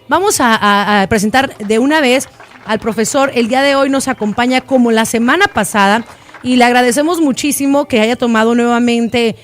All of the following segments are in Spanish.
vamos a presentar de una vez al profesor. El día de hoy nos acompaña como la semana pasada y le agradecemos muchísimo que haya tomado nuevamente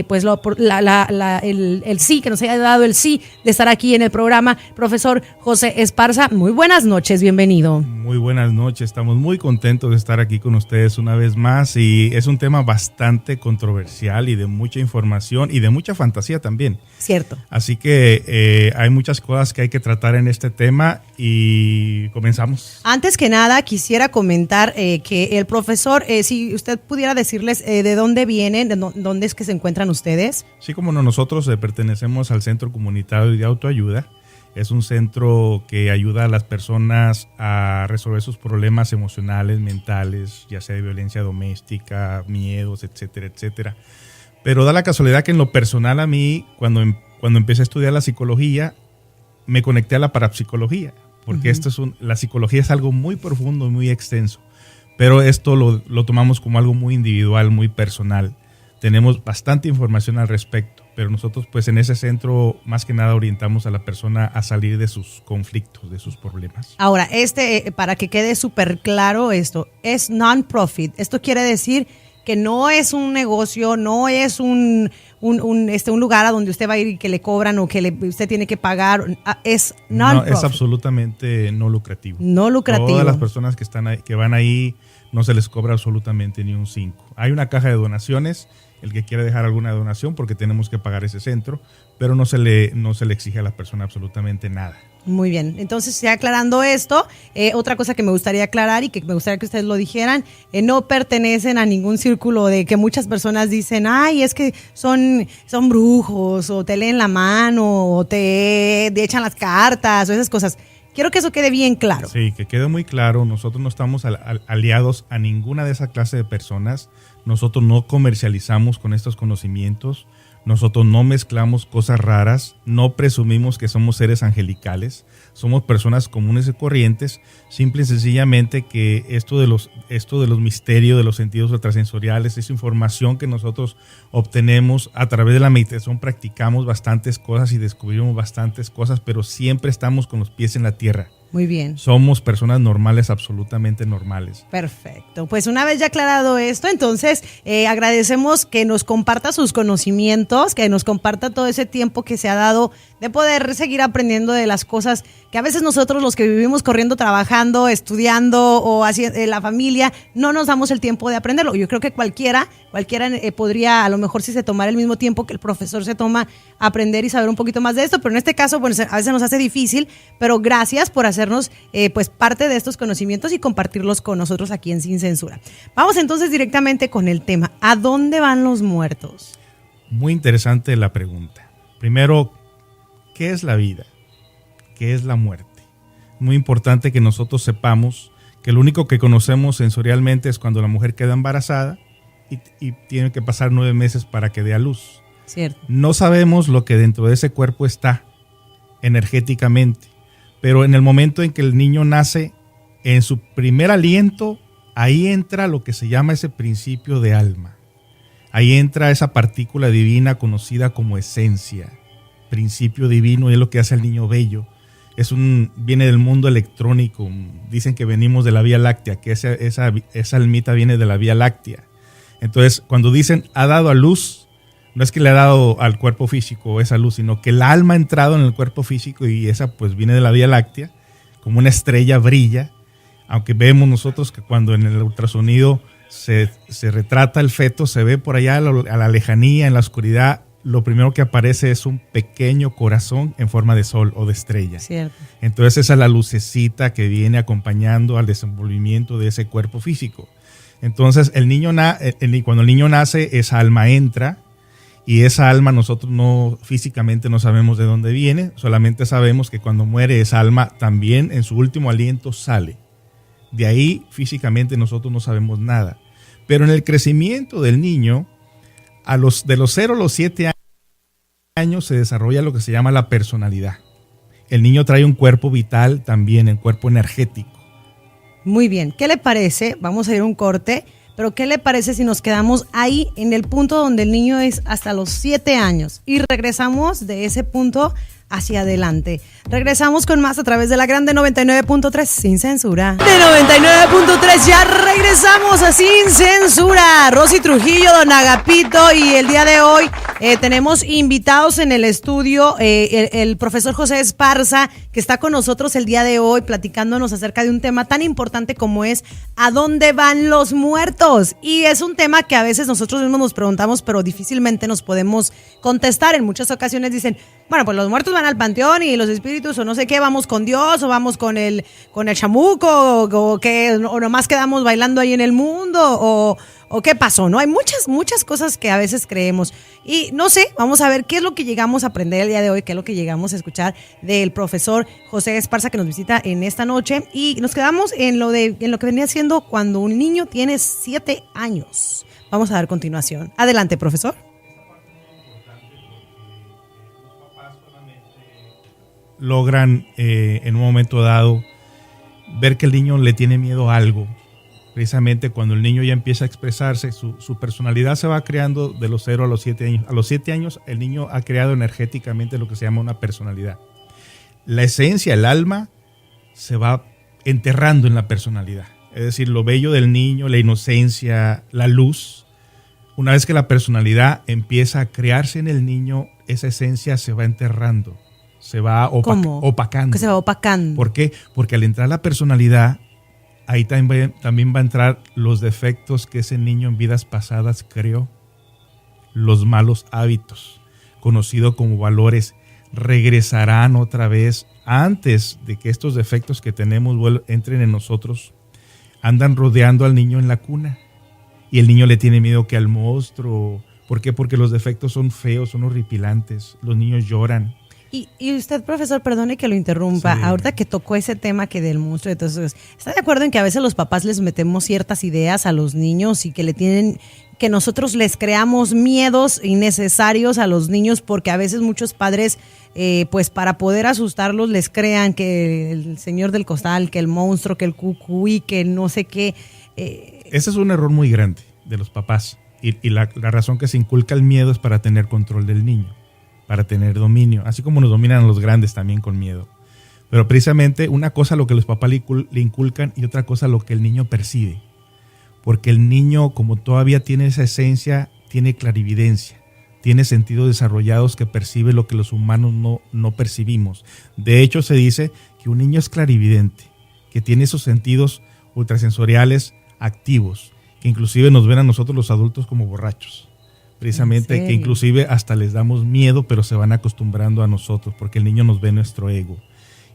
pues el sí, que nos haya dado el sí de estar aquí en el programa. Profesor José Esparza, muy buenas noches, bienvenido. Muy buenas noches, estamos muy contentos de estar aquí con ustedes una vez más y es un tema bastante controversial y de mucha información y de mucha fantasía también. Cierto. Así que hay muchas cosas que hay que tratar en este tema y comenzamos. Antes que nada quisiera comentar que el profesor, si usted pudiera decirles de dónde vienen, de dónde es que se encuentran ustedes. Sí, como no, nosotros pertenecemos al Centro Comunitario de Autoayuda. Es un centro que ayuda a las personas a resolver sus problemas emocionales, mentales, ya sea de violencia doméstica, miedos, etcétera, etcétera. Pero da la casualidad que en lo personal a mí, cuando empecé a estudiar la psicología, me conecté a la parapsicología, porque la psicología es algo muy profundo y muy extenso, pero esto lo tomamos como algo muy individual, muy personal. Tenemos bastante información al respecto, pero nosotros pues en ese centro más que nada orientamos a la persona a salir de sus conflictos, de sus problemas. Ahora, para que quede súper claro esto, es non-profit. Esto quiere decir que no es un negocio, no es un lugar a donde usted va a ir y que le cobran o que usted tiene que pagar. Es non-profit. No, es absolutamente no lucrativo. No lucrativo. Todas las personas que van ahí no se les cobra absolutamente ni un 5. Hay una caja de donaciones, el que quiere dejar alguna donación porque tenemos que pagar ese centro, pero no se le exige a la persona absolutamente nada. Muy bien, entonces ya aclarando esto, otra cosa que me gustaría aclarar y que me gustaría que ustedes lo dijeran, no pertenecen a ningún círculo de que muchas personas dicen, ay, es que son brujos, o te leen la mano, o te echan las cartas, o esas cosas. Quiero que eso quede bien claro. Sí, que quede muy claro, nosotros no estamos aliados a ninguna de esa clase de personas, nosotros no comercializamos con estos conocimientos, nosotros no mezclamos cosas raras, no presumimos que somos seres angelicales, somos personas comunes y corrientes, simple y sencillamente que esto de los misterios de los sentidos extrasensoriales es información que nosotros obtenemos a través de la meditación, practicamos bastantes cosas y descubrimos bastantes cosas, pero siempre estamos con los pies en la tierra. Muy bien. Somos personas normales, absolutamente normales. Perfecto. Pues una vez ya aclarado esto, entonces agradecemos que nos comparta sus conocimientos, que nos comparta todo ese tiempo que se ha dado de poder seguir aprendiendo de las cosas que a veces nosotros los que vivimos corriendo, trabajando, estudiando o la familia, no nos damos el tiempo de aprenderlo. Yo creo que cualquiera podría, a lo mejor si se tomara el mismo tiempo que el profesor se toma, aprender y saber un poquito más de esto, pero en este caso, bueno, a veces nos hace difícil, pero gracias por hacernos pues parte de estos conocimientos y compartirlos con nosotros aquí en Sin Censura. Vamos entonces directamente con el tema. ¿A dónde van los muertos? Muy interesante la pregunta. Primero, ¿qué es la vida? ¿Qué es la muerte? Muy importante que nosotros sepamos que lo único que conocemos sensorialmente es cuando la mujer queda embarazada y tiene que pasar 9 meses para que dé a luz. Cierto. No sabemos lo que dentro de ese cuerpo está energéticamente, pero en el momento en que el niño nace, en su primer aliento, ahí entra lo que se llama ese principio de alma. Ahí entra esa partícula divina conocida como esencia, principio divino, y es lo que hace al niño bello. Viene del mundo electrónico, dicen que venimos de la Vía Láctea, que esa almita viene de la Vía Láctea. Entonces, cuando dicen ha dado a luz, no es que le ha dado al cuerpo físico esa luz, sino que el alma ha entrado en el cuerpo físico y esa pues viene de la Vía Láctea, como una estrella brilla, aunque vemos nosotros que cuando en el ultrasonido se retrata el feto, se ve por allá a la lejanía, en la oscuridad, lo primero que aparece es un pequeño corazón en forma de sol o de estrella. Cierto. Entonces esa es la lucecita que viene acompañando al desenvolvimiento de ese cuerpo físico. Entonces cuando el niño nace, esa alma entra y esa alma nosotros físicamente no sabemos de dónde viene, solamente sabemos que cuando muere esa alma también en su último aliento sale. De ahí físicamente nosotros no sabemos nada. Pero en el crecimiento del niño, de los 0 a los 7 años se desarrolla lo que se llama la personalidad. El niño trae un cuerpo vital también, el cuerpo energético. Muy bien, ¿qué le parece? Vamos a ir a un corte, pero ¿qué le parece si nos quedamos ahí en el punto donde el niño es hasta los 7 años y regresamos de ese punto hacia adelante. Regresamos con más a través de la Grande 99.3 sin censura. De 99.3 ya regresamos a Sin Censura. Rosy Trujillo, Don Agapito, y el día de hoy tenemos invitados en el estudio el profesor José Esparza, que está con nosotros el día de hoy platicándonos acerca de un tema tan importante como es ¿a dónde van los muertos? Y es un tema que a veces nosotros mismos nos preguntamos, pero difícilmente nos podemos contestar. En muchas ocasiones dicen, bueno, pues los muertos van al panteón y los espíritus o no sé qué, vamos con Dios o vamos con el chamuco o nomás quedamos bailando ahí en el mundo o qué pasó, ¿no? Hay muchas cosas que a veces creemos y no sé, vamos a ver qué es lo que llegamos a aprender el día de hoy, qué es lo que llegamos a escuchar del profesor José Esparza que nos visita en esta noche y nos quedamos en lo que venía siendo cuando un niño tiene 7 años. Vamos a dar continuación. Adelante, profesor. Logran en un momento dado ver que el niño le tiene miedo a algo. Precisamente cuando el niño ya empieza a expresarse, su personalidad se va creando de los 0 a los 7 años. A los 7 años el niño ha creado energéticamente lo que se llama una personalidad. La esencia, el alma, se va enterrando en la personalidad. Es decir, lo bello del niño, la inocencia, la luz. Una vez que la personalidad empieza a crearse en el niño, esa esencia se va enterrando. Se va opacando. Que se va opacando. ¿Por qué? Porque al entrar la personalidad, ahí también va a entrar los defectos que ese niño en vidas pasadas creó. Los malos hábitos, conocidos como valores, regresarán otra vez antes de que estos defectos que tenemos entren en nosotros. Andan rodeando al niño en la cuna y el niño le tiene miedo que al monstruo. ¿Por qué? Porque los defectos son feos, son horripilantes. Los niños lloran. Y usted, profesor, perdone que lo interrumpa, sí. Ahorita que tocó ese tema que del monstruo, entonces, ¿está de acuerdo en que a veces los papás les metemos ciertas ideas a los niños y que nosotros les creamos miedos innecesarios a los niños porque a veces muchos padres, pues para poder asustarlos les crean que el señor del costal, que el monstruo, que el cucuy, que no sé qué? Ese es un error muy grande de los papás y la razón que se inculca el miedo es para tener control del niño, para tener dominio, así como nos dominan a los grandes también con miedo. Pero precisamente una cosa lo que los papás le inculcan y otra cosa lo que el niño percibe. Porque el niño, como todavía tiene esa esencia, tiene clarividencia, tiene sentidos desarrollados que percibe lo que los humanos no percibimos. De hecho, se dice que un niño es clarividente, que tiene esos sentidos ultrasensoriales activos, que inclusive nos ven a nosotros los adultos como borrachos. Precisamente que inclusive hasta les damos miedo, pero se van acostumbrando a nosotros porque el niño nos ve nuestro ego.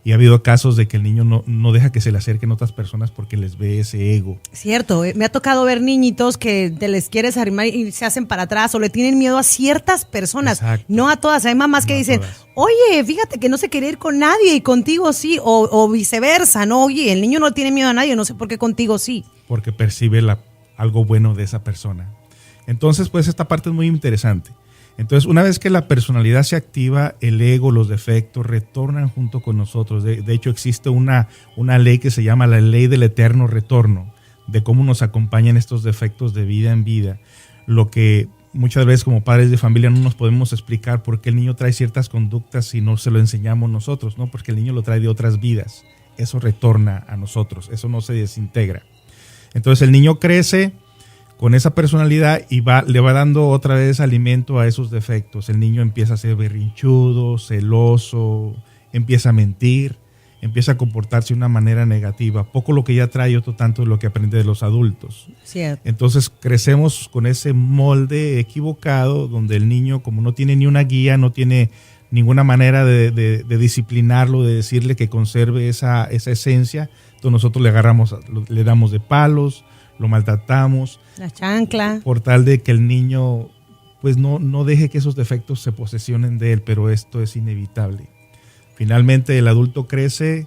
Y ha habido casos de que el niño no deja que se le acerquen otras personas porque les ve ese ego. Cierto, me ha tocado ver niñitos que te les quieres arrimar y se hacen para atrás o le tienen miedo a ciertas personas. Exacto. No a todas. Hay mamás que dicen, oye, fíjate que no se quiere ir con nadie y contigo sí, o viceversa, ¿no? Oye, el niño no tiene miedo a nadie, no sé por qué contigo sí. Porque percibe algo bueno de esa persona. Entonces, pues esta parte es muy interesante. Entonces, una vez que la personalidad se activa, el ego, los defectos retornan junto con nosotros. De hecho, existe una ley que se llama la ley del eterno retorno, de cómo nos acompañan estos defectos de vida en vida. Lo que muchas veces como padres de familia no nos podemos explicar por qué el niño trae ciertas conductas si no se lo enseñamos nosotros, ¿no? Porque el niño lo trae de otras vidas. Eso retorna a nosotros, eso no se desintegra. Entonces, el niño crece con esa personalidad y le va dando otra vez alimento a esos defectos. El niño empieza a ser berrinchudo, celoso, empieza a mentir, empieza a comportarse de una manera negativa. Poco lo que ya trae, otro tanto lo que aprende de los adultos. Cierto. Entonces crecemos con ese molde equivocado donde el niño, como no tiene ni una guía, no tiene ninguna manera de disciplinarlo, de decirle que conserve esa esencia, entonces nosotros le damos de palos, lo maltratamos. La chancla. Por tal de que el niño pues no deje que esos defectos se posesionen de él, pero esto es inevitable. Finalmente el adulto crece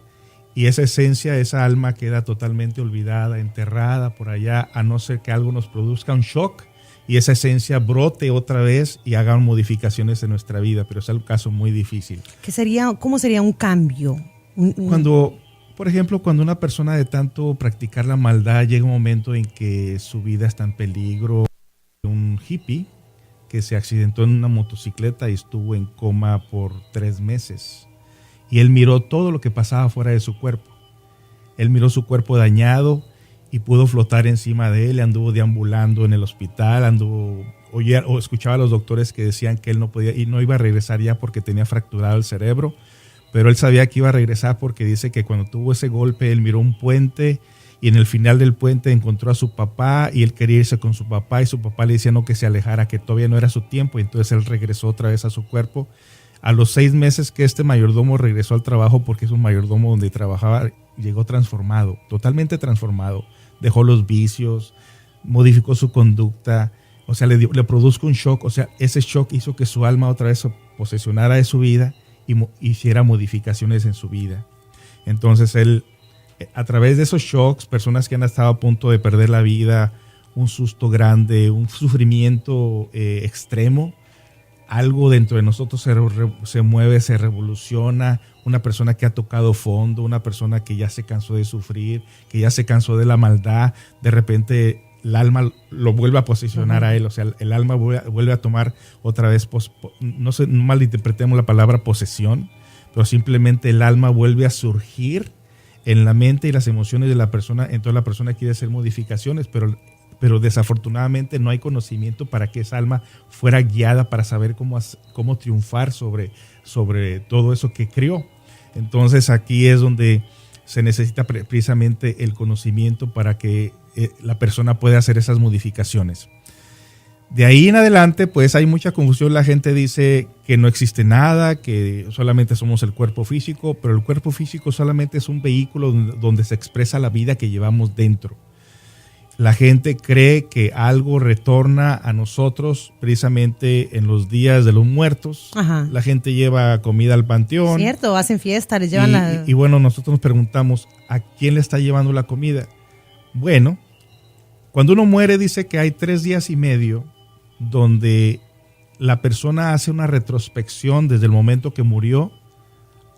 y esa esencia, esa alma queda totalmente olvidada, enterrada por allá, a no ser que algo nos produzca un shock y esa esencia brote otra vez y haga modificaciones en nuestra vida, pero es un caso muy difícil. ¿Cómo sería un cambio? Por ejemplo, cuando una persona de tanto practicar la maldad llega un momento en que su vida está en peligro, un hippie que se accidentó en una motocicleta y estuvo en coma por 3 meses. Y él miró todo lo que pasaba fuera de su cuerpo. Él miró su cuerpo dañado y pudo flotar encima de él, anduvo deambulando en el hospital, escuchaba a los doctores que decían que él no podía y no iba a regresar ya porque tenía fracturado el cerebro, pero él sabía que iba a regresar porque dice que cuando tuvo ese golpe él miró un puente y en el final del puente encontró a su papá y él quería irse con su papá y su papá le decía no, que se alejara, que todavía no era su tiempo, y entonces él regresó otra vez a su cuerpo. A los 6 meses que este mayordomo regresó al trabajo, porque es un mayordomo donde trabajaba, llegó transformado, totalmente transformado. Dejó los vicios, modificó su conducta, o sea, le produjo un shock. O sea, ese shock hizo que su alma otra vez se posesionara de su vida y hiciera modificaciones en su vida. Entonces él, a través de esos shocks, personas que han estado a punto de perder la vida, un susto grande, un sufrimiento extremo, algo dentro de nosotros se mueve, se revoluciona. Una persona que ha tocado fondo, una persona que ya se cansó de sufrir, que ya se cansó de la maldad, de repente el alma lo vuelve a posicionar a él. O sea, el alma vuelve a tomar otra vez, no malinterpretemos la palabra posesión, pero simplemente el alma vuelve a surgir en la mente y las emociones de la persona. Entonces la persona quiere hacer modificaciones, pero desafortunadamente no hay conocimiento para que esa alma fuera guiada para saber cómo triunfar sobre todo eso que crió. Entonces aquí es donde se necesita precisamente el conocimiento para que la persona pueda hacer esas modificaciones. De ahí en adelante pues hay mucha confusión. La gente dice que no existe nada, que solamente somos el cuerpo físico, pero el cuerpo físico solamente es un vehículo donde se expresa la vida que llevamos dentro. La gente cree que algo retorna a nosotros precisamente en los días de los muertos. Ajá. La gente lleva comida al panteón. Cierto, hacen fiesta, les llevan y bueno, nosotros nos preguntamos, ¿a quién le está llevando la comida? Bueno, cuando uno muere dice que hay 3 días y medio donde la persona hace una retrospección desde el momento que murió,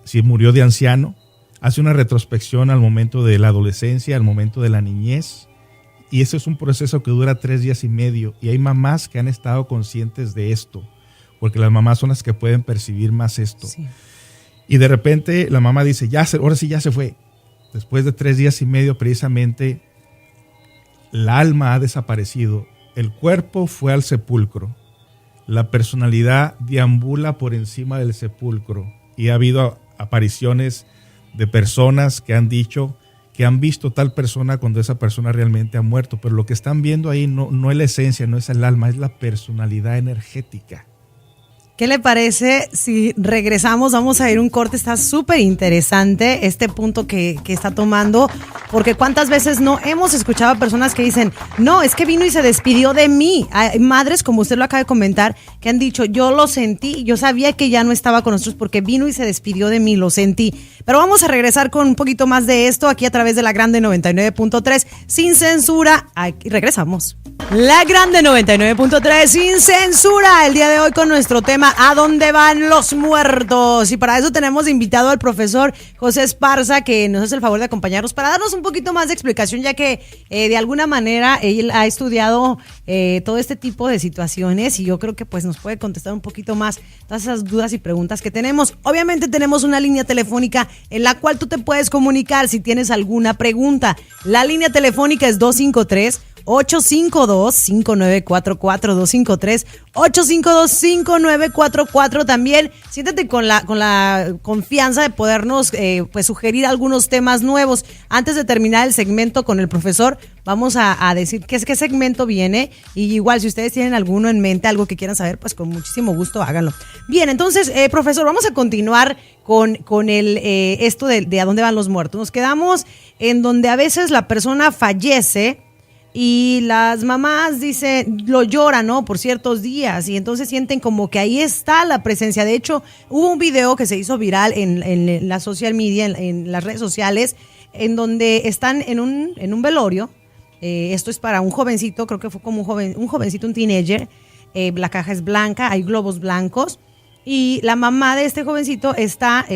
si murió de anciano, hace una retrospección al momento de la adolescencia, al momento de la niñez. Y eso es un proceso que dura 3 días y medio. Y hay mamás que han estado conscientes de esto, porque las mamás son las que pueden percibir más esto. Sí. Y de repente la mamá dice, ahora sí ya se fue. Después de 3 días y medio precisamente, la alma ha desaparecido. El cuerpo fue al sepulcro. La personalidad deambula por encima del sepulcro. Y ha habido apariciones de personas que han dicho que han visto tal persona cuando esa persona realmente ha muerto, pero lo que están viendo ahí no es la esencia, no es el alma, es la personalidad energética. ¿Qué le parece si regresamos? Vamos a ir un corte, está súper interesante este punto que está tomando, porque cuántas veces no hemos escuchado a personas que dicen, no, es que vino y se despidió de mí. Hay madres, como usted lo acaba de comentar, que han dicho, yo lo sentí, yo sabía que ya no estaba con nosotros porque vino y se despidió de mí, lo sentí. Pero vamos a regresar con un poquito más de esto aquí a través de La Grande 99.3, sin censura. Aquí regresamos. La Grande 99.3, sin censura, el día de hoy con nuestro tema ¿a dónde van los muertos? Y para eso tenemos invitado al profesor José Esparza, que nos hace el favor de acompañarnos para darnos un poquito más de explicación, ya que de alguna manera él ha estudiado todo este tipo de situaciones, y yo creo que pues nos puede contestar un poquito más todas esas dudas y preguntas que tenemos. Obviamente tenemos una línea telefónica en la cual tú te puedes comunicar si tienes alguna pregunta. La línea telefónica es 253-852-5944, 253-852-5944. También siéntate con la confianza de podernos pues sugerir algunos temas nuevos. Antes de terminar el segmento con el profesor, vamos a decir qué segmento viene, y igual si ustedes tienen alguno en mente, algo que quieran saber, pues con muchísimo gusto háganlo. Bien, entonces profesor, vamos a continuar con esto de a dónde van los muertos. Nos quedamos en donde a veces la persona fallece y las mamás dicen, lo lloran, ¿no? Por ciertos días, y entonces sienten como que ahí está la presencia. De hecho, hubo un video que se hizo viral en la social media, en las redes sociales, en donde están en un velorio. Esto es para un jovencito, creo que fue como un jovencito, un teenager. La caja es blanca, hay globos blancos, y la mamá de este jovencito está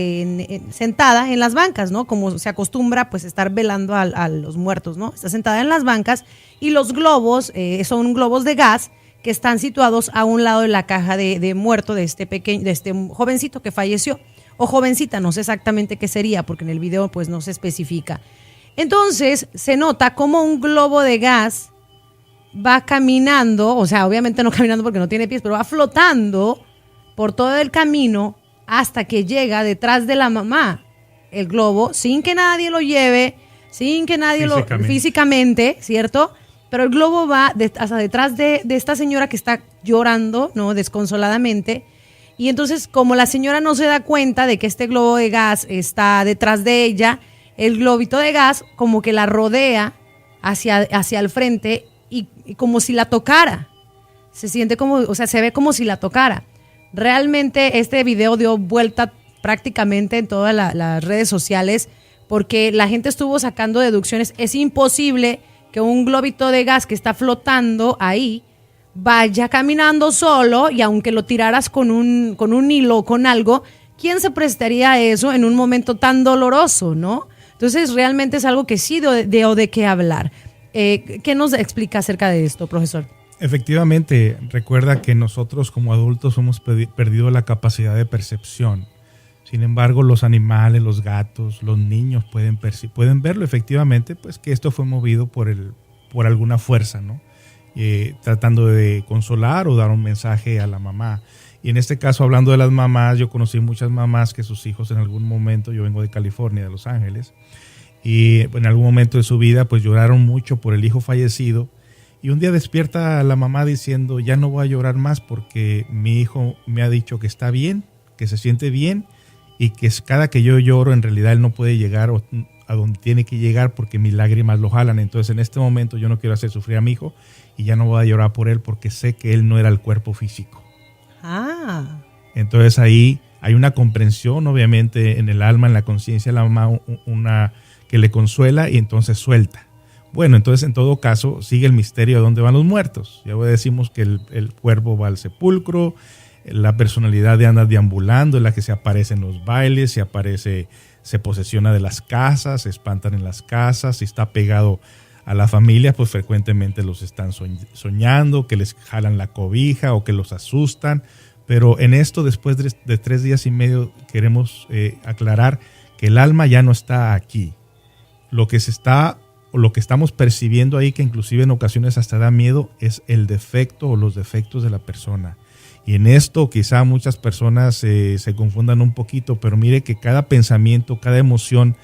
sentada en las bancas, ¿no? Como se acostumbra, pues, estar velando a los muertos, ¿no? Está sentada en las bancas, y los globos son globos de gas que están situados a un lado de la caja de muerto de este jovencito que falleció, o jovencita, no sé exactamente qué sería, porque en el video pues no se especifica. Entonces se nota como un globo de gas va caminando, o sea, obviamente no caminando porque no tiene pies, pero va flotando por todo el camino hasta que llega detrás de la mamá el globo, sin que nadie lo lleve, sin que nadie físicamente, ¿cierto? Pero el globo va hasta detrás de esta señora que está llorando, ¿no? Desconsoladamente. Y entonces, como la señora no se da cuenta de que este globo de gas está detrás de ella, el globito de gas como que la rodea hacia el frente y como si la tocara. Se siente como, o sea, se ve como si la tocara. Realmente este video dio vuelta prácticamente en todas las redes sociales porque la gente estuvo sacando deducciones. Es imposible que un globito de gas que está flotando ahí vaya caminando solo y aunque lo tiraras con un hilo o con algo, ¿quién se prestaría a eso en un momento tan doloroso, no? Entonces realmente es algo que sí dio de qué hablar. ¿Qué nos explica acerca de esto, profesor? Efectivamente, recuerda que nosotros como adultos hemos perdido la capacidad de percepción. Sin embargo, los animales, los gatos, los niños pueden verlo efectivamente, pues que esto fue movido por alguna fuerza, ¿no? Tratando de consolar o dar un mensaje a la mamá. Y en este caso, hablando de las mamás, yo conocí muchas mamás que sus hijos en algún momento, yo vengo de California, de Los Ángeles, y en algún momento de su vida pues lloraron mucho por el hijo fallecido. Y un día despierta la mamá diciendo, ya no voy a llorar más porque mi hijo me ha dicho que está bien, que se siente bien y que cada que yo lloro en realidad él no puede llegar a donde tiene que llegar porque mis lágrimas lo jalan. Entonces en este momento yo no quiero hacer sufrir a mi hijo y ya no voy a llorar por él porque sé que él no era el cuerpo físico. Entonces ahí hay una comprensión obviamente en el alma, en la conciencia de la mamá, una que le consuela y entonces suelta. Bueno, entonces en todo caso sigue el misterio de dónde van los muertos. Ya decimos que el cuerpo va al sepulcro, la personalidad de anda deambulando es la que se aparece en los bailes, se posesiona de las casas, se espantan en las casas, si está pegado a la familia, pues frecuentemente los están soñando, que les jalan la cobija o que los asustan. Pero en esto, después de 3 días y medio, queremos aclarar que el alma ya no está aquí. Lo que estamos percibiendo ahí, que inclusive en ocasiones hasta da miedo, es el defecto o los defectos de la persona. Y en esto quizá muchas personas se confundan un poquito, pero mire que cada pensamiento, cada emoción,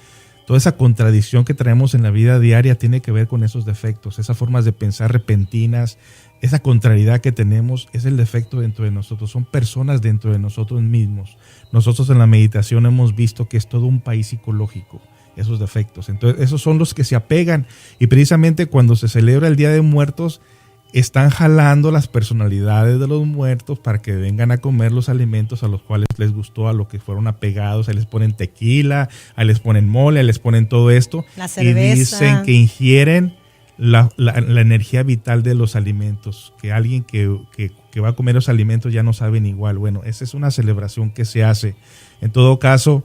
toda esa contradicción que traemos en la vida diaria tiene que ver con esos defectos, esas formas de pensar repentinas, esa contrariedad que tenemos es el defecto dentro de nosotros, son personas dentro de nosotros mismos. Nosotros en la meditación hemos visto que es todo un país psicológico, esos defectos. Entonces esos son los que se apegan y precisamente cuando se celebra el Día de Muertos están jalando las personalidades de los muertos para que vengan a comer los alimentos a los cuales les gustó, a los que fueron apegados. Ahí les ponen tequila, ahí les ponen mole, ahí les ponen todo esto. La cerveza. Y dicen que ingieren la energía vital de los alimentos, que alguien que va a comer los alimentos ya no saben igual. Bueno, esa es una celebración que se hace. En todo caso,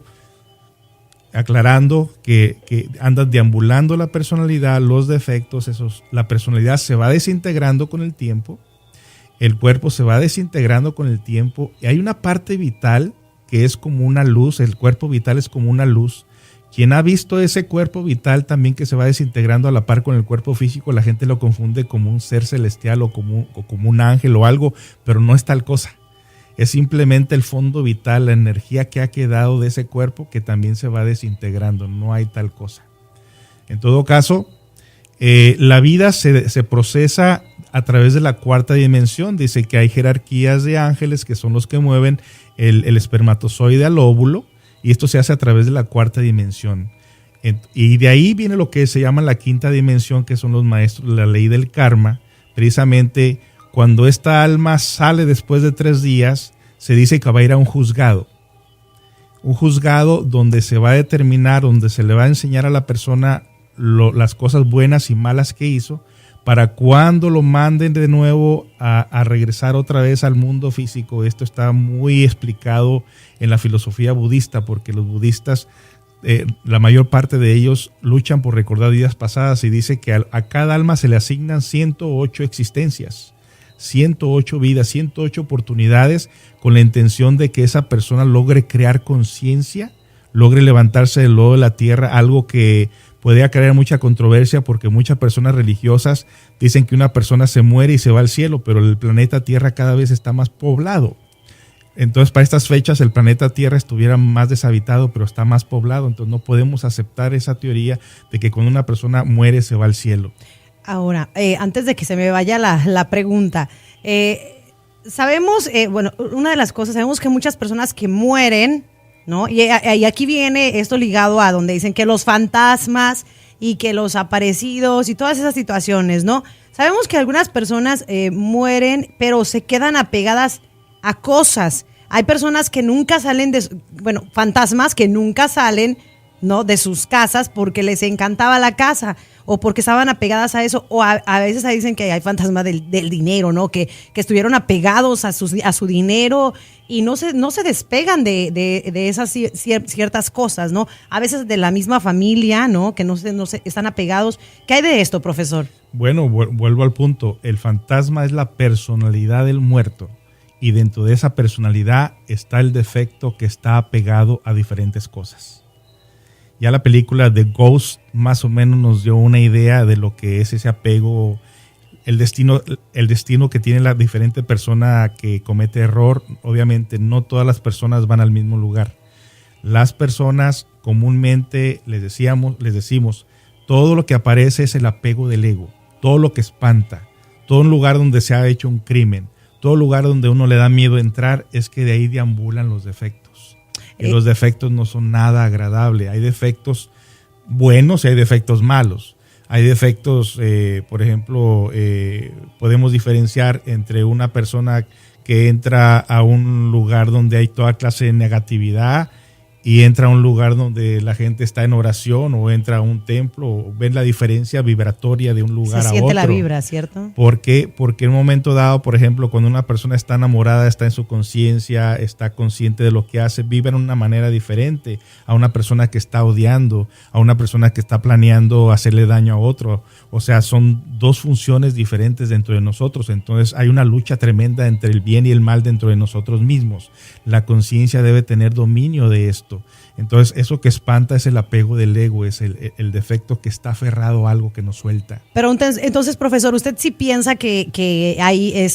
aclarando que andas deambulando la personalidad, los defectos, la personalidad se va desintegrando con el tiempo, el cuerpo se va desintegrando con el tiempo y hay una parte vital que es como una luz, el cuerpo vital es como una luz. Quien ha visto ese cuerpo vital también que se va desintegrando a la par con el cuerpo físico, la gente lo confunde como un ser celestial o como un ángel o algo, pero no es tal cosa. Es simplemente el fondo vital, la energía que ha quedado de ese cuerpo que también se va desintegrando, no hay tal cosa. En todo caso, la vida se procesa a través de la cuarta dimensión. Dice que hay jerarquías de ángeles que son los que mueven el espermatozoide al óvulo y esto se hace a través de la cuarta dimensión. Y de ahí viene lo que se llama la quinta dimensión, que son los maestros de la ley del karma. Precisamente cuando esta alma sale después de 3 días, se dice que va a ir a un juzgado. Un juzgado donde se va a determinar, donde se le va a enseñar a la persona las cosas buenas y malas que hizo, para cuando lo manden de nuevo a regresar otra vez al mundo físico. Esto está muy explicado en la filosofía budista, porque los budistas, la mayor parte de ellos luchan por recordar vidas pasadas y dice que a cada alma se le asignan 108 existencias. 108 vidas, 108 oportunidades con la intención de que esa persona logre crear conciencia, logre levantarse del lodo de la tierra, algo que podría crear mucha controversia porque muchas personas religiosas dicen que una persona se muere y se va al cielo, pero el planeta Tierra cada vez está más poblado. Entonces, para estas fechas el planeta Tierra estuviera más deshabitado, pero está más poblado. Entonces, no podemos aceptar esa teoría de que cuando una persona muere se va al cielo. Ahora, antes de que se me vaya la pregunta, sabemos, una de las cosas, sabemos que muchas personas que mueren, ¿no? Y aquí viene esto ligado a donde dicen que los fantasmas y que los aparecidos y todas esas situaciones, ¿no? Sabemos que algunas personas mueren, pero se quedan apegadas a cosas. Hay personas que nunca salen fantasmas que nunca salen, ¿no?, de sus casas porque les encantaba la casa o porque estaban apegadas a eso, o a veces dicen que hay fantasmas del dinero, ¿no?, que estuvieron apegados a su dinero y no se despegan de esas ciertas cosas, ¿no? A veces de la misma familia, ¿no?, que no se están apegados. ¿Qué hay de esto, profesor? Bueno, vuelvo al punto. El fantasma es la personalidad del muerto. Y dentro de esa personalidad está el defecto que está apegado a diferentes cosas. Ya la película The Ghost más o menos nos dio una idea de lo que es ese apego, el destino que tiene la diferente persona que comete error. Obviamente no todas las personas van al mismo lugar. Las personas comúnmente les decimos, todo lo que aparece es el apego del ego, todo lo que espanta, todo un lugar donde se ha hecho un crimen. Todo lugar donde uno le da miedo entrar es que de ahí deambulan los defectos. Y los defectos no son nada agradable. Hay defectos buenos y hay defectos malos. Hay defectos, por ejemplo, podemos diferenciar entre una persona que entra a un lugar donde hay toda clase de negatividad y entra a un lugar donde la gente está en oración, o entra a un templo, o ven la diferencia vibratoria de un lugar a otro. Se siente la vibra, ¿cierto? ¿Por qué? Porque en un momento dado, por ejemplo, cuando una persona está enamorada, está en su conciencia, está consciente de lo que hace, vive de una manera diferente a una persona que está odiando, a una persona que está planeando hacerle daño a otro. O sea, son dos funciones diferentes dentro de nosotros. Entonces hay una lucha tremenda entre el bien y el mal dentro de nosotros mismos. La conciencia debe tener dominio de esto. Entonces, eso que espanta es el apego del ego, es el defecto que está aferrado a algo que no suelta. Pero entonces, profesor, ¿usted sí piensa que hay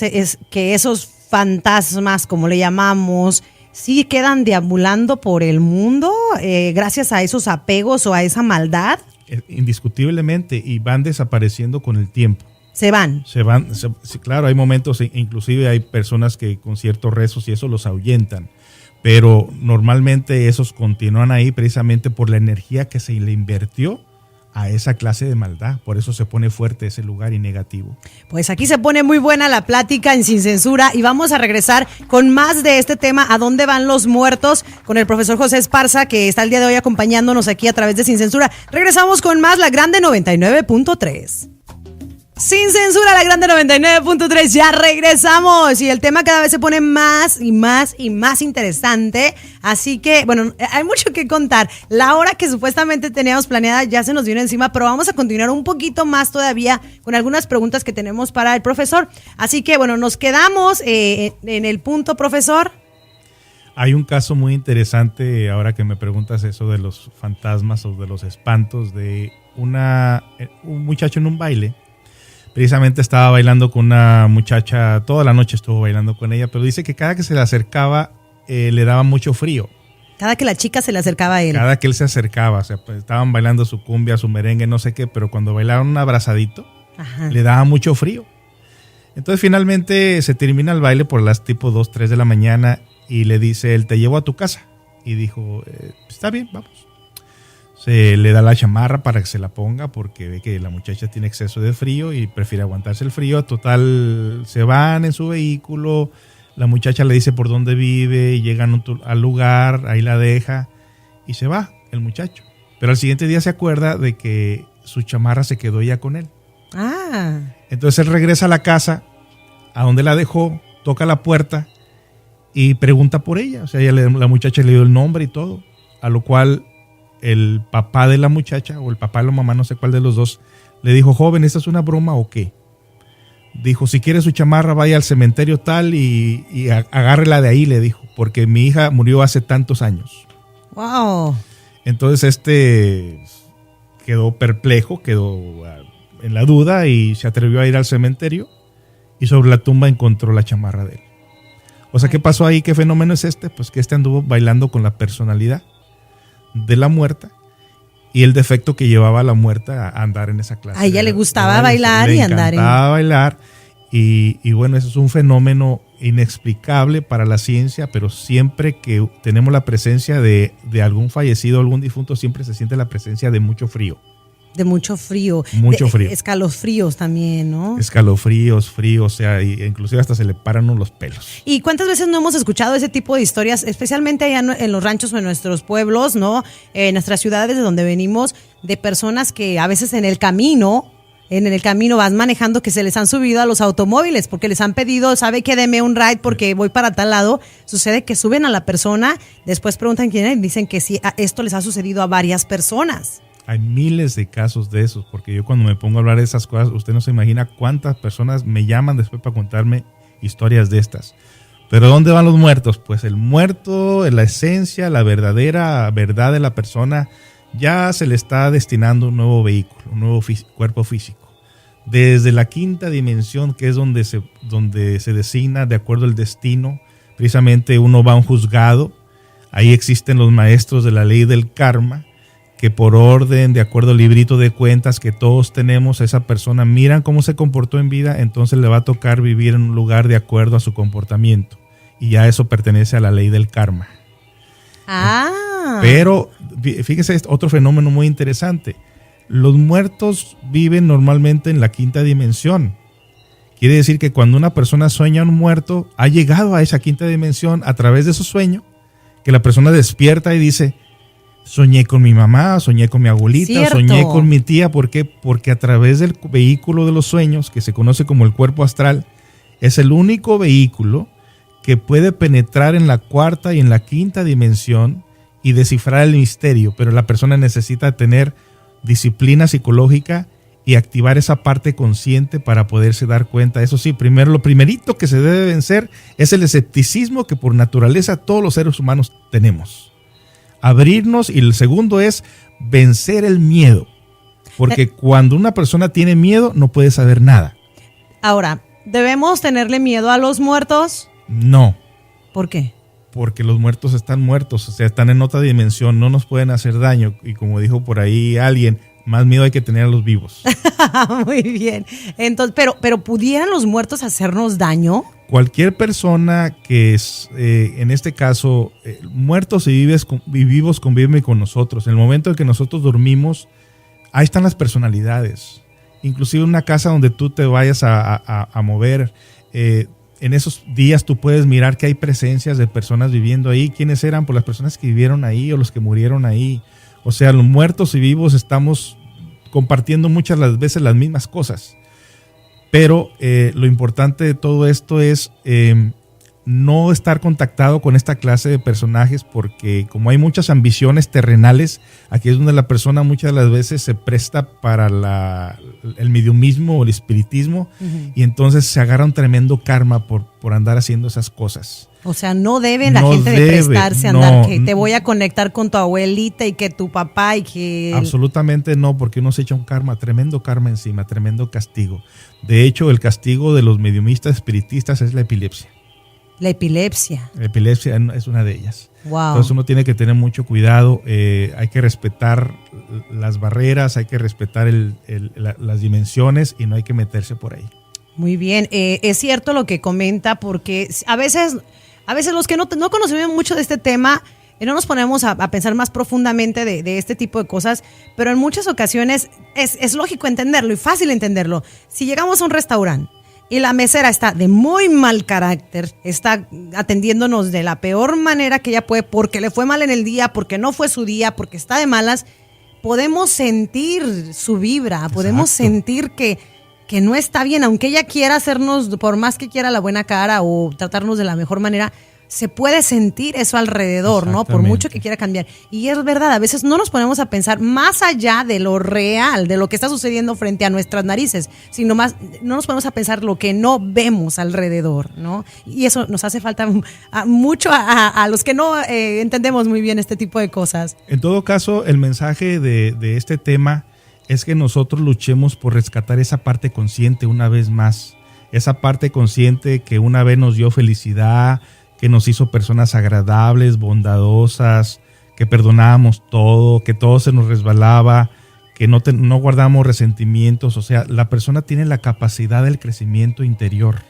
que esos fantasmas, como le llamamos, sí quedan deambulando por el mundo gracias a esos apegos o a esa maldad? Indiscutiblemente, y van desapareciendo con el tiempo. Se van. Sí, claro, hay momentos, inclusive hay personas que con ciertos rezos y eso los ahuyentan. Pero normalmente esos continúan ahí precisamente por la energía que se le invirtió a esa clase de maldad. Por eso se pone fuerte ese lugar y negativo. Pues aquí se pone muy buena la plática en Sin Censura y vamos a regresar con más de este tema, ¿a dónde van los muertos? Con el profesor José Esparza, que está el día de hoy acompañándonos aquí a través de Sin Censura. Regresamos con más La Grande 99.3. Sin Censura, La Grande 99.3, ya regresamos y el tema cada vez se pone más y más y más interesante, así que bueno, hay mucho que contar. La hora que supuestamente teníamos planeada ya se nos vino encima, pero vamos a continuar un poquito más todavía con algunas preguntas que tenemos para el profesor, así que bueno, nos quedamos en el punto, profesor. Hay un caso muy interesante ahora que me preguntas eso de los fantasmas o de los espantos, de un muchacho en un baile. Precisamente estaba bailando con una muchacha, toda la noche estuvo bailando con ella, pero dice que cada que se le acercaba le daba mucho frío. Cada que la chica se le acercaba a él. Cada que él se acercaba, o sea, pues, estaban bailando su cumbia, su merengue, no sé qué, pero cuando bailaban un abrazadito, le daba mucho frío. Entonces finalmente se termina el baile por las tipo 2, 3 de la mañana y le dice él, te llevo a tu casa. Y dijo, está bien, vamos. Se le da la chamarra para que se la ponga porque ve que la muchacha tiene exceso de frío y prefiere aguantarse el frío. Total, se van en su vehículo, la muchacha le dice por dónde vive, llegan al lugar, ahí la deja y se va el muchacho. Pero al siguiente día se acuerda de que su chamarra se quedó ya con él. Entonces él regresa a la casa, a donde la dejó, toca la puerta y pregunta por ella. O sea, la muchacha le dio el nombre y todo, a lo cual el papá de la muchacha o el papá de la mamá, no sé cuál de los dos, le dijo, joven, ¿esta es una broma o qué? dijo, si quiere su chamarra, vaya al cementerio tal y agárrela de ahí, le dijo, porque mi hija murió hace tantos años. Wow. Entonces quedó perplejo, quedó en la duda y se atrevió a ir al cementerio y sobre la tumba encontró la chamarra de él. O sea, ¿qué pasó ahí? ¿Qué fenómeno es este? Pues que anduvo bailando con la personalidad de la muerta y el defecto que llevaba a la muerta a andar en esa clase. A ella le gustaba bailar y andar en... Le encantaba bailar y bueno, eso es un fenómeno inexplicable para la ciencia, pero siempre que tenemos la presencia de algún fallecido, algún difunto, siempre se siente la presencia de mucho frío. De mucho frío. Mucho frío. Escalofríos también, ¿no? Escalofríos, frío, o sea, inclusive hasta se le paran los pelos. ¿Y cuántas veces no hemos escuchado ese tipo de historias, especialmente allá en los ranchos o en nuestros pueblos, ¿no? En nuestras ciudades de donde venimos, de personas que a veces en el camino vas manejando, que se les han subido a los automóviles porque les han pedido, ¿sabe qué? Deme un ride porque voy para tal lado. Sucede que suben a la persona, después preguntan quién es y dicen que sí, esto les ha sucedido a varias personas. Hay miles de casos de esos, porque yo cuando me pongo a hablar de esas cosas, usted no se imagina cuántas personas me llaman después para contarme historias de estas. Pero ¿dónde van los muertos? Pues el muerto, la esencia, la verdadera verdad de la persona, ya se le está destinando un nuevo vehículo, un nuevo cuerpo físico. Desde la quinta dimensión, que es donde se designa de acuerdo al destino, precisamente uno va a un juzgado, ahí existen los maestros de la ley del karma, que por orden, de acuerdo al librito de cuentas que todos tenemos, esa persona miran cómo se comportó en vida, entonces le va a tocar vivir en un lugar de acuerdo a su comportamiento. Y ya eso pertenece a la ley del karma. Pero fíjese, otro fenómeno muy interesante. Los muertos viven normalmente en la quinta dimensión. Quiere decir que cuando una persona sueña un muerto, ha llegado a esa quinta dimensión a través de su sueño, que la persona despierta y dice... Soñé con mi mamá, soñé con mi abuelita, Cierto. Soñé con mi tía. ¿Por qué? Porque a través del vehículo de los sueños, que se conoce como el cuerpo astral, es el único vehículo que puede penetrar en la cuarta y en la quinta dimensión y descifrar el misterio. Pero la persona necesita tener disciplina psicológica y activar esa parte consciente para poderse dar cuenta. Eso sí, primero, lo primerito que se debe vencer es el escepticismo que por naturaleza todos los seres humanos tenemos. Abrirnos, y el segundo es vencer el miedo, porque cuando una persona tiene miedo no puede saber nada. Ahora, ¿debemos tenerle miedo a los muertos? No. ¿Por qué? Porque los muertos están muertos, o sea, están en otra dimensión, no nos pueden hacer daño, y como dijo por ahí alguien, más miedo hay que tener a los vivos. Muy bien. Entonces, pero ¿pudieran los muertos hacernos daño? Cualquier persona que es, en este caso, muertos y vivos conviven con nosotros. En el momento en que nosotros dormimos, ahí están las personalidades. Inclusive una casa donde tú te vayas a mover, en esos días tú puedes mirar que hay presencias de personas viviendo ahí. ¿Quiénes eran? Pues las personas que vivieron ahí o los que murieron ahí. O sea, los muertos y vivos estamos compartiendo muchas las veces las mismas cosas. Pero lo importante de todo esto es no estar contactado con esta clase de personajes, porque como hay muchas ambiciones terrenales, aquí es donde la persona muchas de las veces se presta para el mediumismo o el espiritismo, y entonces se agarra un tremendo karma por andar haciendo esas cosas. O sea, no debe la gente de prestarse a andar, que te voy a conectar con tu abuelita y que tu papá y que... Absolutamente no, porque uno se echa un karma, tremendo karma encima, tremendo castigo. De hecho, el castigo de los mediumistas espiritistas es la epilepsia. La epilepsia. La epilepsia es una de ellas. Wow. Entonces uno tiene que tener mucho cuidado, hay que respetar las barreras, hay que respetar las dimensiones y no hay que meterse por ahí. Muy bien, es cierto lo que comenta, porque a veces los que no conocemos mucho de este tema, no nos ponemos a pensar más profundamente de este tipo de cosas, pero en muchas ocasiones es lógico entenderlo y fácil entenderlo. Si llegamos a un restaurante y la mesera está de muy mal carácter, está atendiéndonos de la peor manera que ella puede, porque le fue mal en el día, porque no fue su día, porque está de malas, podemos sentir su vibra. Exacto. Podemos sentir que no está bien, aunque ella quiera hacernos, por más que quiera la buena cara o tratarnos de la mejor manera, se puede sentir eso alrededor, ¿no? Por mucho que quiera cambiar. Y es verdad, a veces no nos ponemos a pensar más allá de lo real, de lo que está sucediendo frente a nuestras narices, sino más, no nos ponemos a pensar lo que no vemos alrededor, ¿no? Y eso nos hace falta mucho a los que no entendemos muy bien este tipo de cosas. En todo caso, el mensaje de este tema es que nosotros luchemos por rescatar esa parte consciente una vez más. Esa parte consciente que una vez nos dio felicidad, que nos hizo personas agradables, bondadosas, que perdonábamos todo, que todo se nos resbalaba, que no guardamos resentimientos. O sea, la persona tiene la capacidad del crecimiento interior.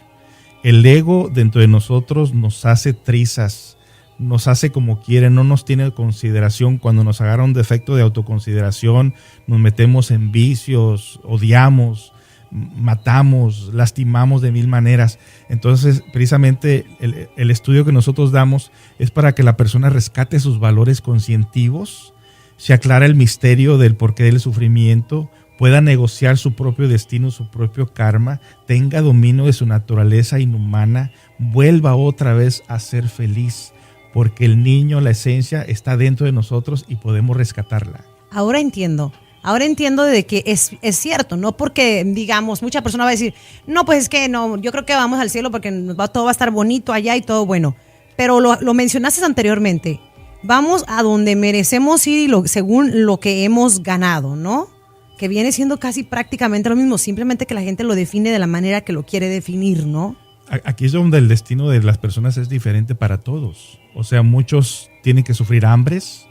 El ego dentro de nosotros nos hace trizas, nos hace como quiere, no nos tiene consideración. Cuando nos agarra un defecto de autoconsideración, nos metemos en vicios, odiamos, matamos, lastimamos de mil maneras. Entonces, precisamente el estudio que nosotros damos es para que la persona rescate sus valores conscientivos, se aclara el misterio del porqué del sufrimiento, pueda negociar su propio destino, su propio karma, tenga dominio de su naturaleza inhumana, vuelva otra vez a ser feliz, porque el niño, la esencia, está dentro de nosotros y podemos rescatarla. Ahora entiendo de que es cierto, no porque, digamos, mucha persona va a decir, no, pues es que no, yo creo que vamos al cielo porque todo va a estar bonito allá y todo bueno. Pero lo mencionaste anteriormente, vamos a donde merecemos ir según lo que hemos ganado, ¿no? Que viene siendo casi prácticamente lo mismo, simplemente que la gente lo define de la manera que lo quiere definir, ¿no? Aquí es donde el destino de las personas es diferente para todos. O sea, muchos tienen que sufrir hambres,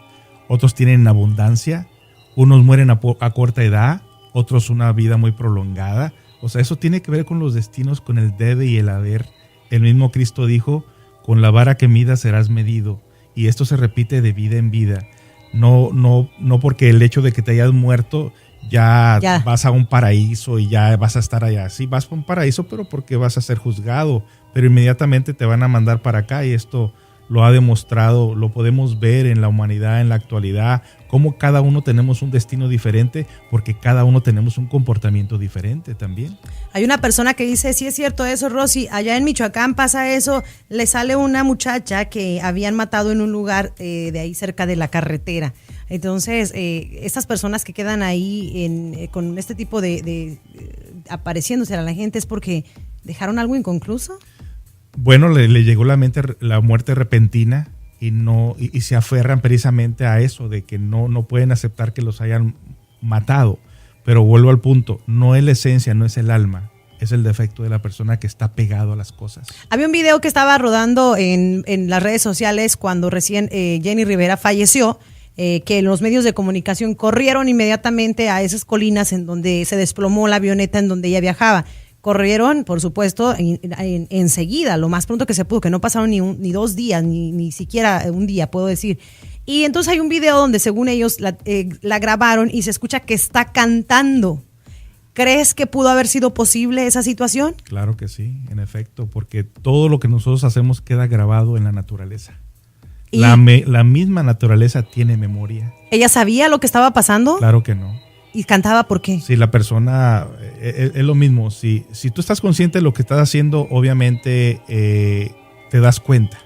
otros tienen abundancia, unos mueren a corta edad, otros una vida muy prolongada. O sea, eso tiene que ver con los destinos, con el debe y el haber. El mismo Cristo dijo, con la vara que midas serás medido. Y esto se repite de vida en vida. No porque el hecho de que te hayas muerto ya vas a un paraíso y ya vas a estar allá. Sí, vas a un paraíso, pero porque vas a ser juzgado. Pero inmediatamente te van a mandar para acá y esto lo ha demostrado, lo podemos ver en la humanidad, en la actualidad, cómo cada uno tenemos un destino diferente porque cada uno tenemos un comportamiento diferente también. Hay una persona que dice, sí es cierto eso, Rosy, allá en Michoacán pasa eso, le sale una muchacha que habían matado en un lugar de ahí cerca de la carretera. Entonces, estas personas que quedan ahí con este tipo de apareciéndose a la gente es porque dejaron algo inconcluso. Bueno, le llegó la muerte repentina y se aferran precisamente a eso, de que no pueden aceptar que los hayan matado. Pero vuelvo al punto, no es la esencia, no es el alma, es el defecto de la persona que está pegado a las cosas. Había un video que estaba rodando en las redes sociales cuando recién Jenny Rivera falleció, que los medios de comunicación corrieron inmediatamente a esas colinas en donde se desplomó la avioneta en donde ella viajaba. Corrieron, por supuesto, enseguida, lo más pronto que se pudo, que no pasaron ni 2 días, ni siquiera un día, puedo decir. Y entonces hay un video donde, según ellos, la grabaron y se escucha que está cantando. ¿Crees que pudo haber sido posible esa situación? Claro que sí, en efecto, porque todo lo que nosotros hacemos queda grabado en la naturaleza. La misma naturaleza tiene memoria. ¿Ella sabía lo que estaba pasando? Claro que no. ¿Y cantaba por qué? Si la persona, es lo mismo, si tú estás consciente de lo que estás haciendo, obviamente te das cuenta.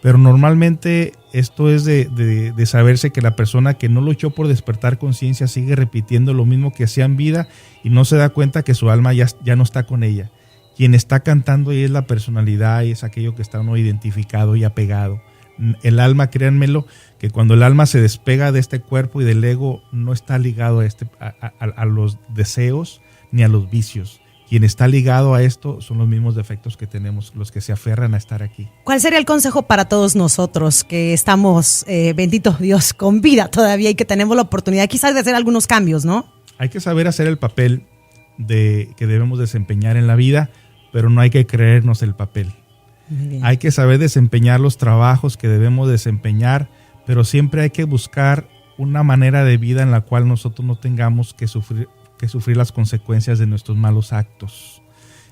Pero normalmente esto es de saberse que la persona que no luchó por despertar conciencia sigue repitiendo lo mismo que hacía en vida y no se da cuenta que su alma ya no está con ella. Quien está cantando y es la personalidad y es aquello que está uno identificado y apegado. El alma, créanmelo, que cuando el alma se despega de este cuerpo y del ego, no está ligado a los deseos ni a los vicios. Quien está ligado a esto son los mismos defectos que tenemos, los que se aferran a estar aquí. ¿Cuál sería el consejo para todos nosotros que estamos, bendito Dios, con vida todavía y que tenemos la oportunidad quizás de hacer algunos cambios, ¿no? Hay que saber hacer el papel que debemos desempeñar en la vida, pero no hay que creernos el papel. Hay que saber desempeñar los trabajos que debemos desempeñar, pero siempre hay que buscar una manera de vida en la cual nosotros no tengamos que sufrir las consecuencias de nuestros malos actos.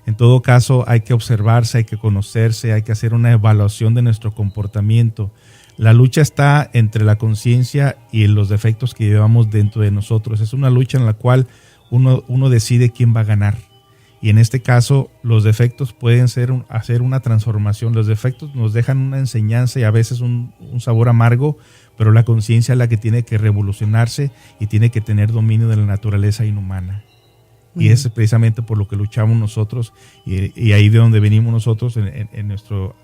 En todo caso, hay que observarse, hay que conocerse, hay que hacer una evaluación de nuestro comportamiento. La lucha está entre la conciencia y los defectos que llevamos dentro de nosotros. Es una lucha en la cual uno decide quién va a ganar. Y en este caso, los defectos pueden hacer una transformación. Los defectos nos dejan una enseñanza y a veces un sabor amargo, pero la conciencia es la que tiene que revolucionarse y tiene que tener dominio de la naturaleza inhumana. Y es precisamente por lo que luchamos nosotros y ahí de donde venimos nosotros en nuestro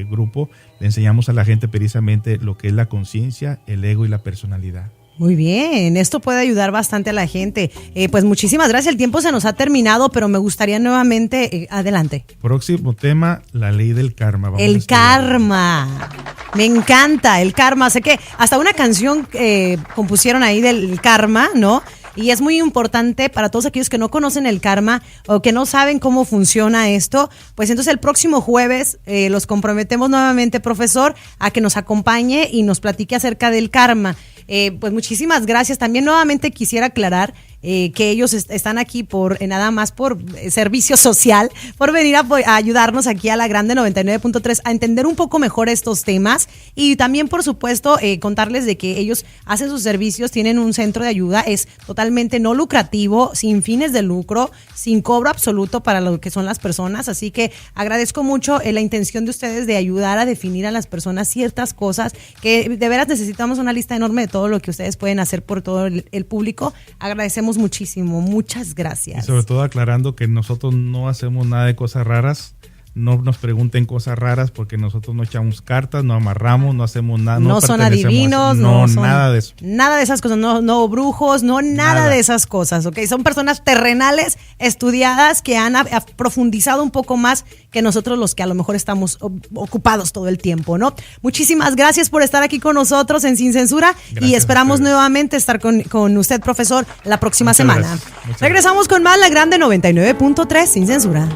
grupo. Le enseñamos a la gente precisamente lo que es la conciencia, el ego y la personalidad. Muy bien, esto puede ayudar bastante a la gente. Pues muchísimas gracias, el tiempo se nos ha terminado, pero me gustaría nuevamente, adelante. Próximo tema, la ley del karma. El karma, me encanta el karma, sé que hasta una canción compusieron ahí del karma, ¿no? Y es muy importante para todos aquellos que no conocen el karma o que no saben cómo funciona esto, pues entonces el próximo jueves los comprometemos nuevamente, profesor, a que nos acompañe y nos platique acerca del karma. Pues muchísimas gracias. También nuevamente quisiera aclarar que ellos están aquí nada más por servicio social, por venir a ayudarnos aquí a la Grande 99.3 a entender un poco mejor estos temas y también, por supuesto, contarles de que ellos hacen sus servicios, tienen un centro de ayuda, es totalmente no lucrativo, sin fines de lucro, sin cobro absoluto para lo que son las personas, así que agradezco mucho la intención de ustedes de ayudar a definir a las personas ciertas cosas que de veras necesitamos una lista enorme de todo lo que ustedes pueden hacer por todo el público. Agradecemos muchísimo, muchas gracias. Y sobre todo aclarando que nosotros no hacemos nada de cosas raras, no nos pregunten cosas raras porque nosotros no echamos cartas, no amarramos, no hacemos nada. No son adivinos, no son nada de eso. Nada de esas cosas, no brujos, nada de esas cosas, ¿ok? Son personas terrenales, estudiadas, que han profundizado un poco más que nosotros los que a lo mejor estamos ocupados todo el tiempo, ¿no? Muchísimas gracias por estar aquí con nosotros en Sin Censura. Gracias, y esperamos nuevamente estar con usted, profesor, la próxima semana. Regresamos con más La Grande 99.3 Sin Censura.